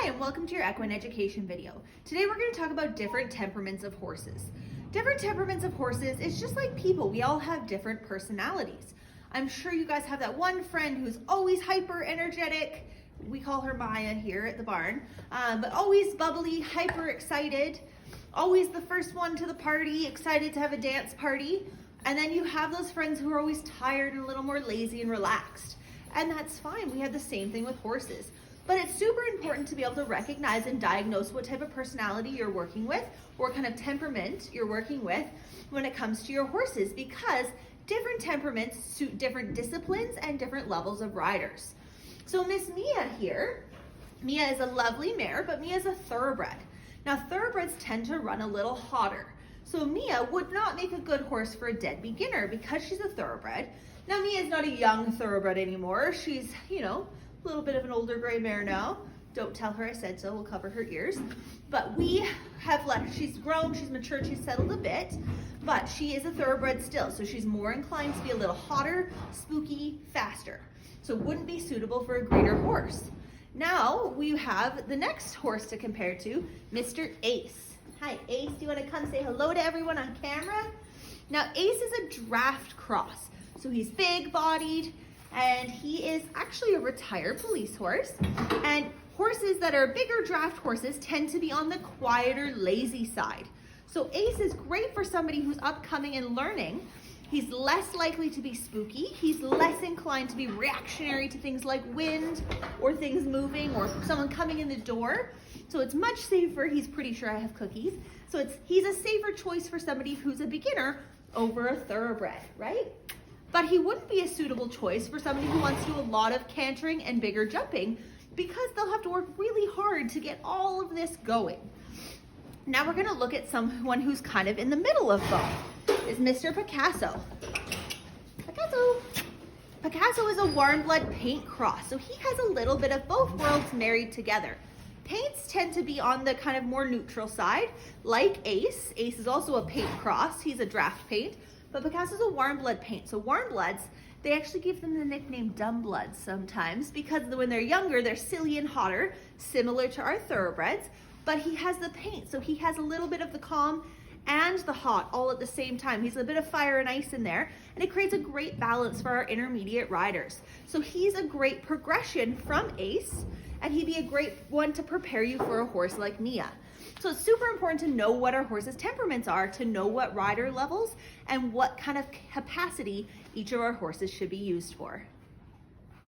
and welcome to your equine education video. Today we're going to talk about different temperaments of horses. Different temperaments of horses is just like people. We all have different personalities. I'm sure you guys have that one friend who's always hyper energetic. We call her Maya here at the barn, but always bubbly, hyper excited, always the first one to the party, excited to have a dance party. And then you have those friends who are always tired and a little more lazy and relaxed. And that's fine. We have the same thing with horses. But it's super important to be able to recognize and diagnose what type of personality you're working with, or kind of temperament you're working with when it comes to your horses, because different temperaments suit different disciplines and different levels of riders. So Miss Mia here, Mia is a lovely mare, but Mia is a thoroughbred. Now thoroughbreds tend to run a little hotter. So Mia would not make a good horse for a dead beginner because she's a thoroughbred. Now Mia is not a young thoroughbred anymore. She's, a little bit of an older gray mare now. Don't tell her I said so, we'll cover her ears. But we have let her, she's grown, she's matured, she's settled a bit, but she is a thoroughbred still. So she's more inclined to be a little hotter, spooky, faster. So wouldn't be suitable for a greener horse. Now we have the next horse to compare to, Mr. Ace. Hi Ace, do you want to come say hello to everyone on camera? Now Ace is a draft cross. So he's big bodied, and he is actually a retired police horse. And horses that are bigger draft horses tend to be on the quieter, lazy side. So Ace is great for somebody who's upcoming and learning. He's less likely to be spooky. He's less inclined to be reactionary to things like wind or things moving or someone coming in the door. So it's much safer. He's pretty sure I have cookies. So he's a safer choice for somebody who's a beginner over a thoroughbred, right? But he wouldn't be a suitable choice for somebody who wants to do a lot of cantering and bigger jumping, because they'll have to work really hard to get all of this going. Now we're gonna look at someone who's kind of in the middle of both, is Mr. Picasso. Picasso is a warm blood paint cross, so he has a little bit of both worlds married together. Paints tend to be on the kind of more neutral side, like Ace. Ace is also a paint cross, he's a draft paint. But Picasso's a warm blood paint. So warm bloods, they actually give them the nickname dumb bloods sometimes, because when they're younger, they're silly and hotter, similar to our thoroughbreds, but he has the paint. So he has a little bit of the calm and the hot all at the same time. He's a bit of fire and ice in there, and it creates a great balance for our intermediate riders. So he's a great progression from Ace, and he'd be a great one to prepare you for a horse like Mia. So it's super important to know what our horses' temperaments are, to know what rider levels and what kind of capacity each of our horses should be used for.